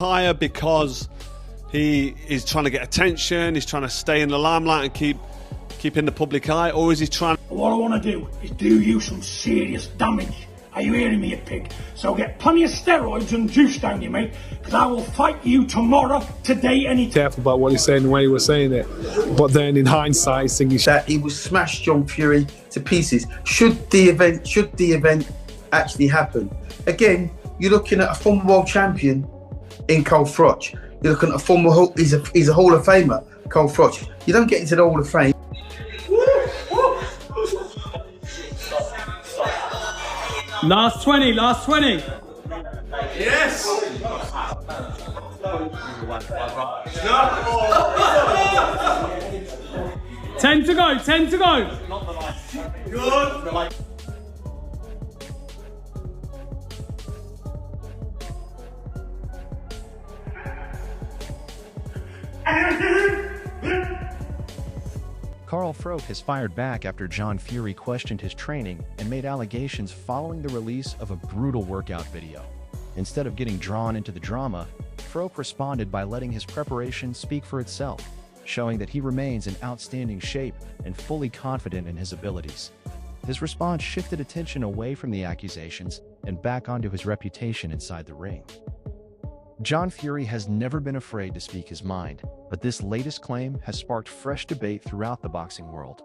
higher because he is trying to get attention, he's trying to stay in the limelight and keep in the public eye, or is he trying... What I want to do is do you some serious damage. Are you hearing me, you pig? So get plenty of steroids and juice down you, mate, because I will fight you tomorrow, today, any... Careful about what he's saying when he was saying it. But then in hindsight, he's thinking... That he will smash John Fury to pieces. Should the event actually happen? Again, you're looking at a former world champion in Froch. You're looking at a former... He's a Hall of Famer, Froch. You don't get into the Hall of Fame. Last 20, last 20. Yes! 10 to go, 10 to go. Good. Froch has fired back after John Fury questioned his training and made allegations following the release of a brutal workout video. Instead of getting drawn into the drama, Froch responded by letting his preparation speak for itself, showing that he remains in outstanding shape and fully confident in his abilities. His response shifted attention away from the accusations and back onto his reputation inside the ring. John Fury has never been afraid to speak his mind, but this latest claim has sparked fresh debate throughout the boxing world.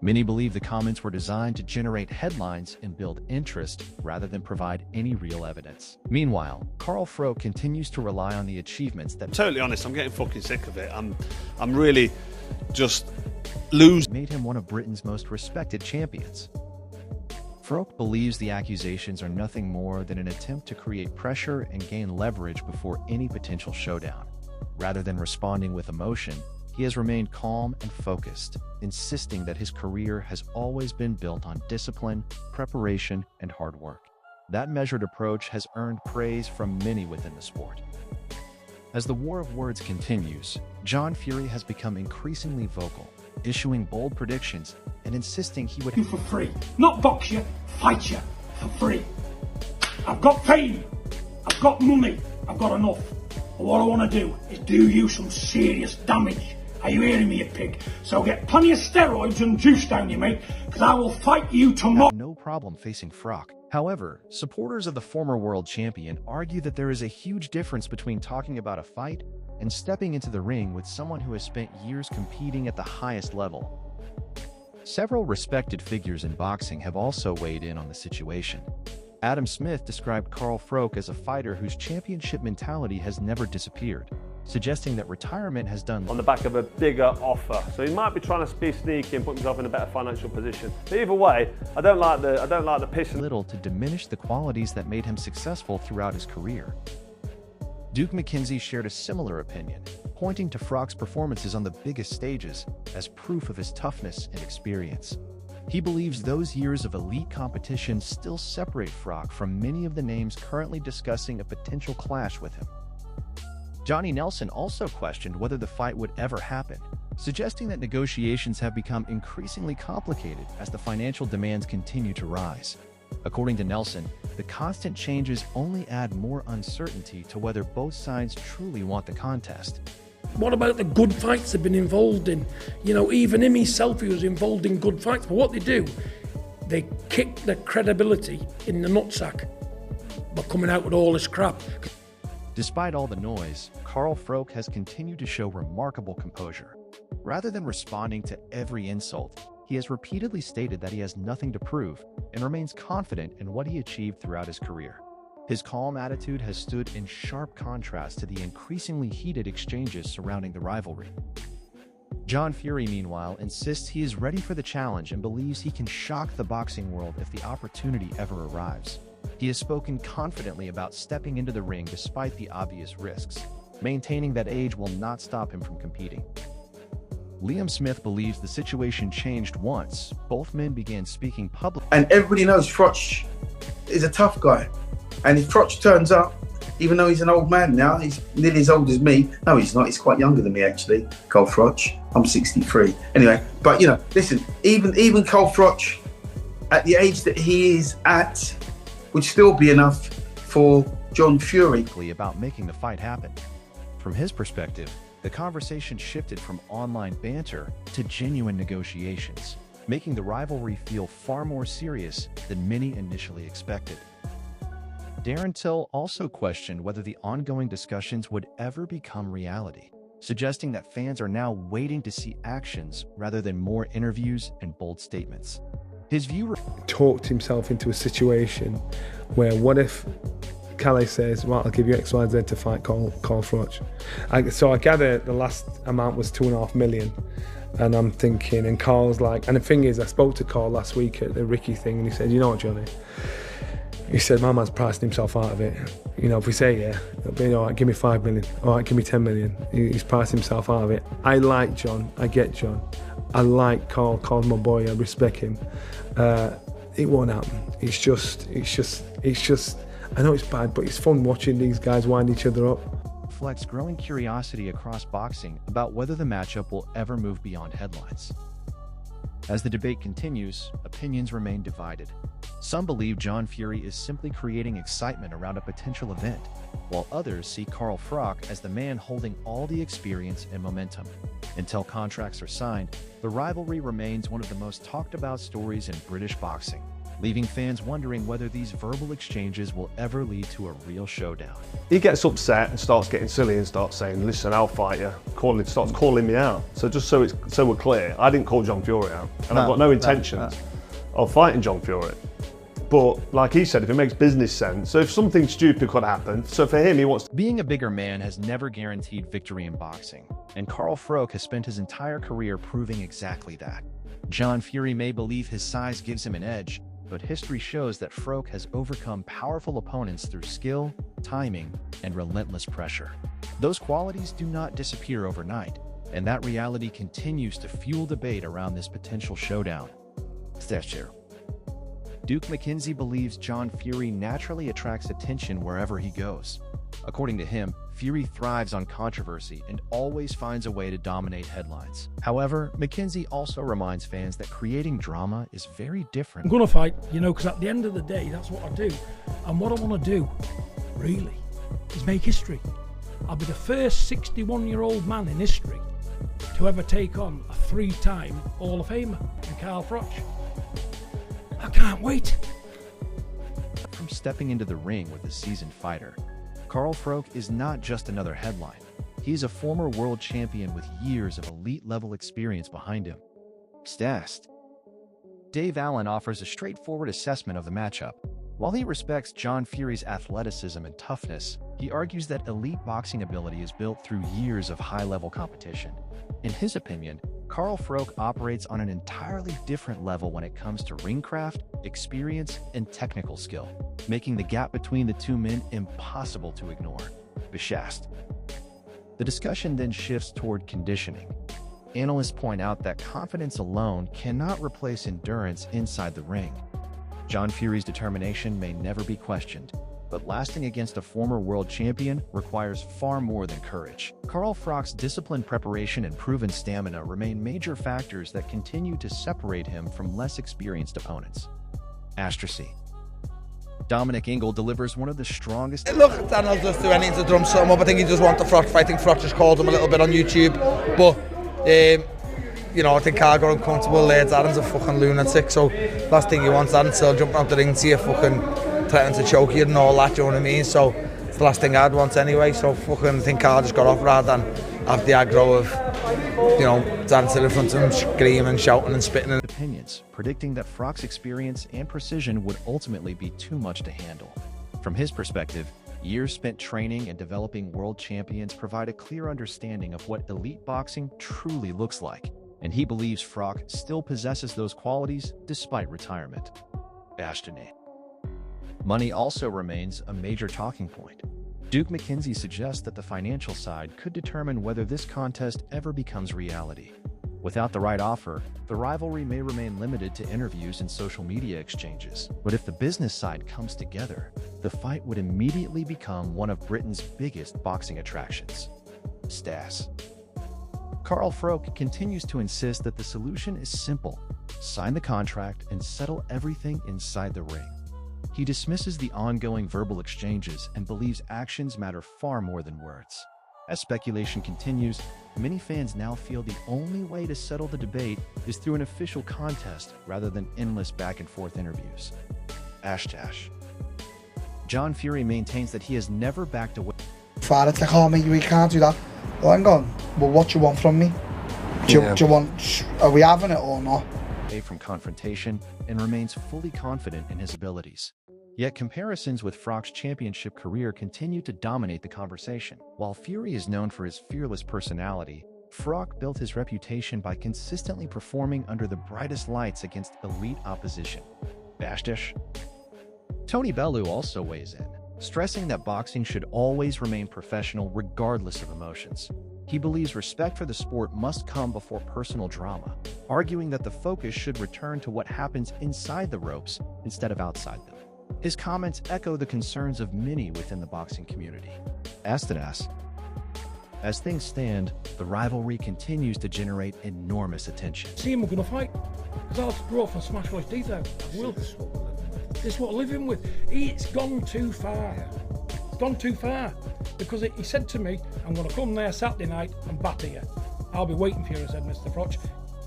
Many believe the comments were designed to generate headlines and build interest rather than provide any real evidence. Meanwhile, Froch continues to rely on the achievements that... Totally honest, I'm getting fucking sick of it. I'm really just losing. ...made him one of Britain's most respected champions. Froch believes the accusations are nothing more than an attempt to create pressure and gain leverage before any potential showdown. Rather than responding with emotion, he has remained calm and focused, insisting that his career has always been built on discipline, preparation, and hard work. That measured approach has earned praise from many within the sport. As the war of words continues, John Fury has become increasingly vocal, issuing bold predictions and insisting he would... You for free. Not box you, fight you for free. I've got fame, I've got money, I've got enough. But what I want to do is do you some serious damage. Are you hearing me, you pig? So get plenty of steroids and juice down you, mate, because I will fight you tomorrow. No problem facing Froch. However, supporters of the former world champion argue that there is a huge difference between talking about a fight and stepping into the ring with someone who has spent years competing at the highest level. Several respected figures in boxing have also weighed in on the situation. Adam Smith described Froch as a fighter whose championship mentality has never disappeared, suggesting that retirement has done on the back of a bigger offer. So he might be trying to be sneaky and put himself in a better financial position. But either way, I don't like the piss. Little to diminish the qualities that made him successful throughout his career. Duke McKenzie shared a similar opinion, pointing to Froch's performances on the biggest stages as proof of his toughness and experience. He believes those years of elite competition still separate Froch from many of the names currently discussing a potential clash with him. Johnny Nelson also questioned whether the fight would ever happen, suggesting that negotiations have become increasingly complicated as the financial demands continue to rise. According to Nelson, the constant changes only add more uncertainty to whether both sides truly want the contest. What about the good fights they've been involved in? You know, even him himself, he was involved in good fights. But what they do, they kick the credibility in the nutsack by coming out with all this crap. Despite all the noise, Froch has continued to show remarkable composure. Rather than responding to every insult, he has repeatedly stated that he has nothing to prove and remains confident in what he achieved throughout his career. His calm attitude has stood in sharp contrast to the increasingly heated exchanges surrounding the rivalry. John Fury, meanwhile, insists he is ready for the challenge and believes he can shock the boxing world if the opportunity ever arrives. He has spoken confidently about stepping into the ring despite the obvious risks, maintaining that age will not stop him from competing. Liam Smith believes the situation changed once both men began speaking publicly. And everybody knows Froch is a tough guy. And if Froch turns up, even though he's an old man now, he's nearly as old as me. No, he's not. He's quite younger than me, actually, Froch. I'm 63. Anyway, but, you know, listen, even Froch, at the age that he is at, would still be enough for John Fury. About making the fight happen. From his perspective, the conversation shifted from online banter to genuine negotiations, making the rivalry feel far more serious than many initially expected. Darren Till also questioned whether the ongoing discussions would ever become reality, suggesting that fans are now waiting to see actions rather than more interviews and bold statements. His view talked himself into a situation where what if Calais says, well, I'll give you X, Y, Z to fight Carl Froch. So I gather the last amount was 2.5 million. And I'm thinking, and Carl's like, and the thing is, I spoke to Carl last week at the Ricky thing, and he said, you know what, Johnny? He said, my man's priced himself out of it. You know, if we say, yeah, it'll be all right, give me 5 million. All right, give me 10 million. He's priced himself out of it. I like John. I get John. I like Carl. Carl's my boy. I respect him. It won't happen. It's just, I know it's bad, but it's fun watching these guys wind each other up. Reflects growing curiosity across boxing about whether the matchup will ever move beyond headlines. As the debate continues, opinions remain divided. Some believe John Fury is simply creating excitement around a potential event, while others see Carl Froch as the man holding all the experience and momentum. Until contracts are signed, the rivalry remains one of the most talked about stories in British boxing, leaving fans wondering whether these verbal exchanges will ever lead to a real showdown. He gets upset and starts getting silly and starts saying, listen, I'll fight you. Starts calling me out. So just so we're clear, I didn't call John Fury out. And I've got no intentions of fighting John Fury. But like he said, if it makes business sense, so if something stupid could happen, so for him, he wants to... Being a bigger man has never guaranteed victory in boxing, and Carl Froch has spent his entire career proving exactly that. John Fury may believe his size gives him an edge, but history shows that Froch has overcome powerful opponents through skill, timing, and relentless pressure. Those qualities do not disappear overnight, and that reality continues to fuel debate around this potential showdown. Duke McKenzie believes John Fury naturally attracts attention wherever he goes. According to him, Fury thrives on controversy and always finds a way to dominate headlines. However, McKenzie also reminds fans that creating drama is very different. I'm going to fight, you know, because at the end of the day, that's what I do. And what I want to do, really, is make history. I'll be the first 61-year-old man in history to ever take on a 3-time Hall of Famer in Carl Froch. I can't wait. From stepping into the ring with a seasoned fighter, Carl Froch is not just another headline. He's a former world champion with years of elite-level experience behind him. Stats. Dave Allen offers a straightforward assessment of the matchup. While he respects John Fury's athleticism and toughness, he argues that elite boxing ability is built through years of high-level competition. In his opinion, Carl Froch operates on an entirely different level when it comes to ring craft, experience, and technical skill, making the gap between the two men impossible to ignore. Beshast. The discussion then shifts toward conditioning. Analysts point out that confidence alone cannot replace endurance inside the ring. John Fury's determination may never be questioned, but lasting against a former world champion requires far more than courage. Carl Froch's disciplined preparation and proven stamina remain major factors that continue to separate him from less experienced opponents. Astracy. Dominic Ingle delivers one of the strongest... Look, Daniel's just doing anything to drum something up. I think he just wants the Froch fight. I think Froch just called him a little bit on YouTube. But, you know, I think Carl got uncomfortable. Darren's a fucking lunatic. So, last thing he wants, Darren still jumping out the ring to you, fucking threatening to choke you and all that, you know what I mean? So, it's the last thing I'd want anyway. So, fucking, I think Carl just got off rather than have the aggro of, you know, Darren still in front of him, screaming, shouting and spitting. Opinions, predicting that Froch's experience and precision would ultimately be too much to handle. From his perspective, years spent training and developing world champions provide a clear understanding of what elite boxing truly looks like, and he believes Froch still possesses those qualities despite retirement. Bastionet. Money also remains a major talking point. Duke McKenzie suggests that the financial side could determine whether this contest ever becomes reality. Without the right offer, the rivalry may remain limited to interviews and social media exchanges. But if the business side comes together, the fight would immediately become one of Britain's biggest boxing attractions. Stas. Carl Froch continues to insist that the solution is simple: sign the contract and settle everything inside the ring. He dismisses the ongoing verbal exchanges and believes actions matter far more than words. As speculation continues, many fans now feel the only way to settle the debate is through an official contest rather than endless back-and-forth interviews. Ashtash. John Fury maintains that he has never backed away. Far, it's like, oh mate, we can't do that. Well, hang on. Well, what do you want from me? Do you want? Are we having it or not? From confrontation and remains fully confident in his abilities. Yet comparisons with Froch's championship career continue to dominate the conversation. While Fury is known for his fearless personality, Froch built his reputation by consistently performing under the brightest lights against elite opposition. Bashtish. Tony Bellew also weighs in, stressing that boxing should always remain professional regardless of emotions. He believes respect for the sport must come before personal drama, arguing that the focus should return to what happens inside the ropes instead of outside them. His comments echo the concerns of many within the boxing community. Astadas. As things stand, the rivalry continues to generate enormous attention. See him, we're going to fight. Because I'll grow up and smash all his teeth out. I will. This is what we're living with. It's gone too far. It's gone too far. Because he said to me, I'm going to come there Saturday night and batter you. I'll be waiting for you, said Mr. Froch.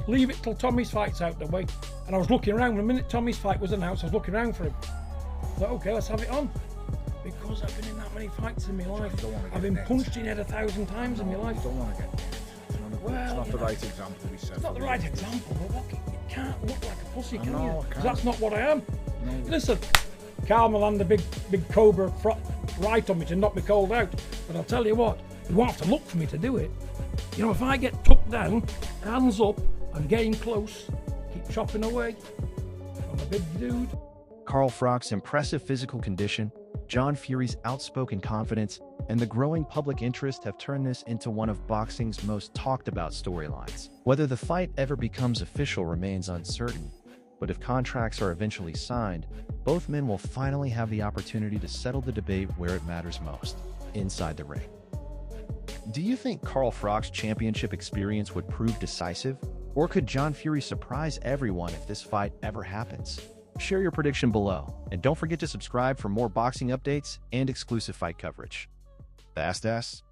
Leave it till Tommy's fight's out the way. And I was looking around. The minute Tommy's fight was announced, I was looking around for him. I thought, okay, let's have it on. Because I've been in that many fights in my life. I've been punched in the head 1,000 times in my life. You don't want to get it's not the right example. It's not the right example, but look, you can't look like a pussy, can you? Because that's not what I am. No. Listen, Carl and the big cobra right on me to knock me cold out. But I'll tell you what, you won't have to look for me to do it. You know, if I get tucked down, hands up, and getting close, keep chopping away. I'm a big dude. Carl Froch's impressive physical condition, John Fury's outspoken confidence, and the growing public interest have turned this into one of boxing's most talked about storylines. Whether the fight ever becomes official remains uncertain, but if contracts are eventually signed, both men will finally have the opportunity to settle the debate where it matters most, inside the ring. Do you think Carl Froch's championship experience would prove decisive? Or could John Fury surprise everyone if this fight ever happens? Share your prediction below, and don't forget to subscribe for more boxing updates and exclusive fight coverage. Fast ass.